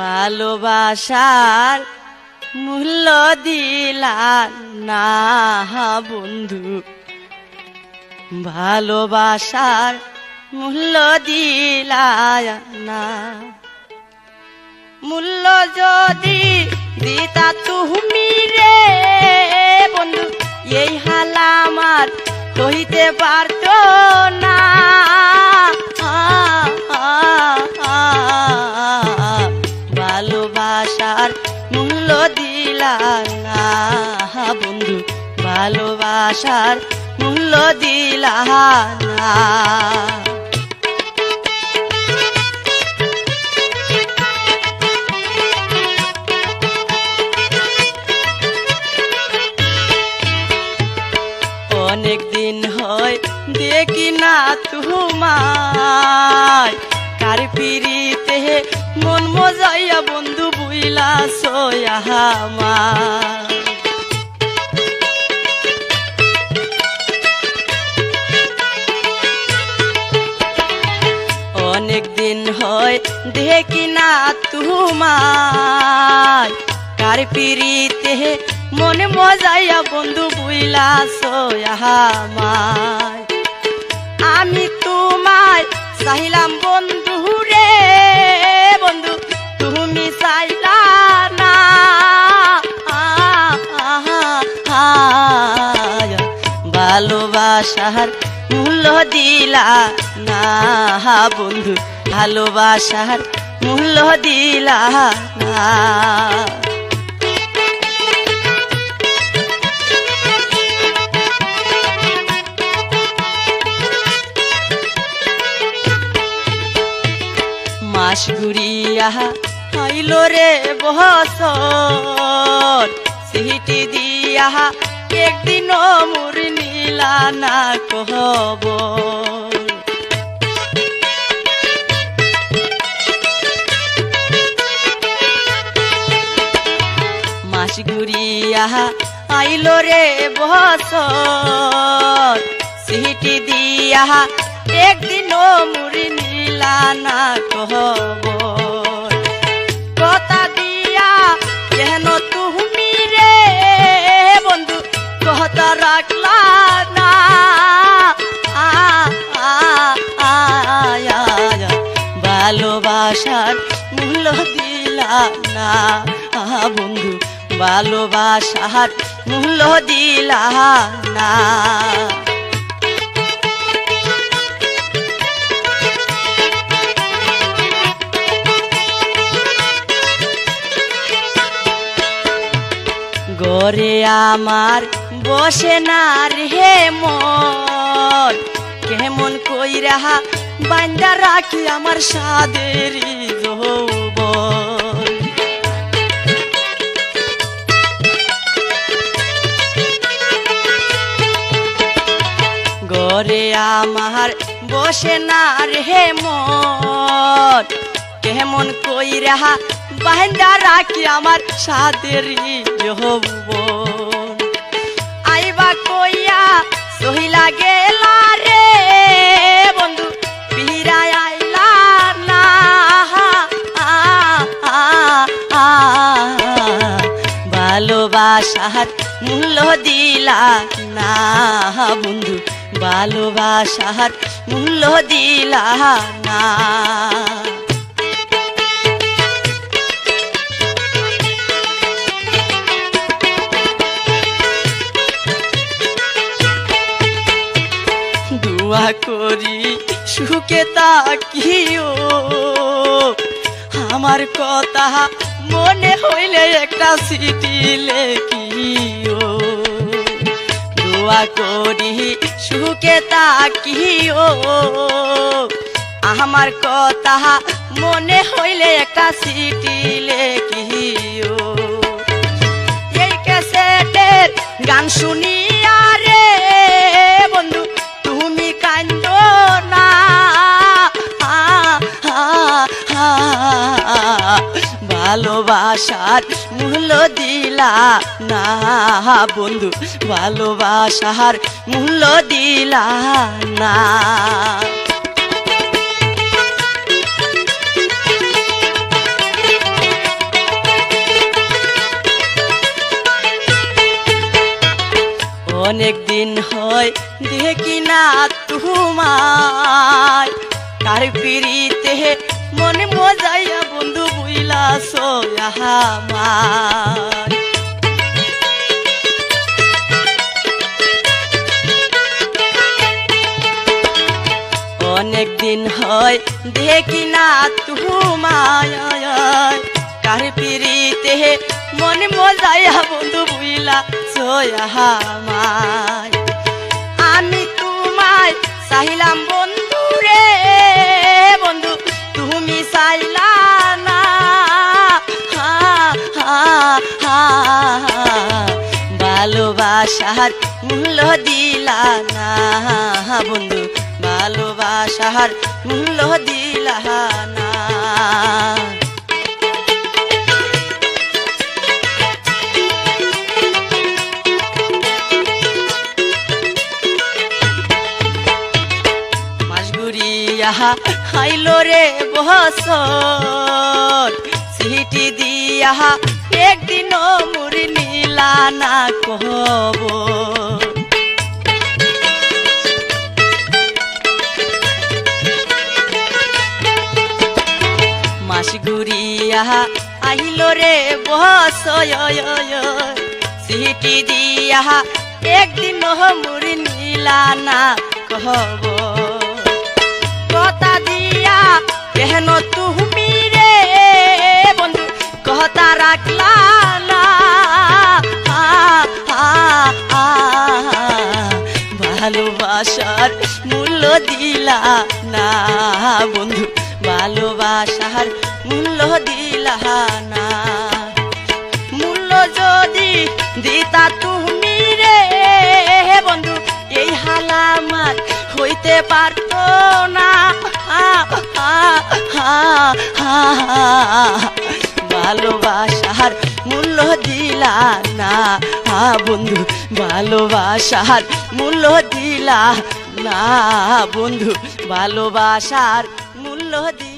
ভালোবাসার মূল্য দিলা না বন্ধু, ভালোবাসার মূল্য দিলা না। মূল্য যদি দিতা তুমি রে বন্ধু, এই হাল আমার কইতে পারত না। ভালোবাসার মূল্য দিলা না বন্ধু, ভালোবাসার মূল্য দিলা না। অনেক দিন হয় দেখি না তোমায়, কার পিরিতে মন মজাইয়া বন্ধু বুইলা সয়া আমার। অনেক দিন হয় দেখি না তোমায়, কার পিরিতে মনে মজাইয়া বন্ধু বুইলা সয়া আমার। আমি তোমায় চাইলাম বন্ধু রে বন্ধু, তুমি চাইলা না। ভালোবাসার মূল্য দিলা না বন্ধু, ভালোবাসার মূল্য দিলা না। মাস ঘুরিয়া আইল রে বছর, সিটি দিয়া একদিন মোর নীলা না কহব। মাস ঘুরিয়া আইল রে বছর, সিটি দিয়া একদিন মোর নীলা না কহব। কথা দিয়া কেন তুমি রে বন্ধু কথা রাখলা না। ভালোবাসার মূল্য দিলা না বন্ধু, ভালোবাসার মূল্য দিলা না। ঘরে আমার বসে না রে মন, কেমন কইরা বান্দা রাখি আমার সাদের যৌবন। ঘরে আমার বসে না রে মন, কেমন কইরা বান্দা রাখি আমার সাদের যৌবন। আইবা কইয়া সহিলা গেলা রে বন্ধু, পিরায় আইলা না। ভালোবাসার মূল্য দিলা না বন্ধু, ভালোবাসার মূল্য দিলা না। দোয়া করি সুখে তাকিও, আমার কথা মনে হইলে একটা চিঠি লেখিও। দোয়া করি সুখে তাকিও, আমার কথা মনে হইলে একটা চিঠি লেখিও। এই ক্যাসেটের গান শুনিয়া রে বন্ধু তুমি কান্দো না। ভালোবাসার মূল্য দিলা না বন্ধু, ভালোবাসার মূল্য দিলা না। অনেক দিন হয় দেখি না তোমায় কার পিড়িতে মনে মজাইয়া বন্ধু বুইলা সোয়াহামার অনেক দিন হয় দেখি না তোমায় কার পিড়িতে মনে মজাইয়া বন্ধু বুইলা সোয়াহামার আমি তোমায় চাইলাম বন্ধু রে বন্ধু তুমি চাইলা না ভালোবাসার মূল্য দিলা না বন্ধু ভালোবাসার মূল্য দিলা না হাইলো রে বছর সিটি দিয়া একদিন মুড়ি নীলা না কহব মাস ঘুরিয়া আইলো রে বছর সিটি দিয়া একদিন মুড়ি নীলা না কহব কথা দিয়া কেন তুমি রে বন্ধু কথা রাখলা না ভালোবাসার মূল্য দিলা না বন্ধু ভালোবাসার মূল্য দিলা না মূল্য যদি দিতা তুমি রে বন্ধু এই হালামার হইতে পারত না ভালোবাসার মূল্য দিলা না বন্ধু ভালোবাসার মূল্য দিলা না বন্ধু ভালোবাসার মূল্য দিলা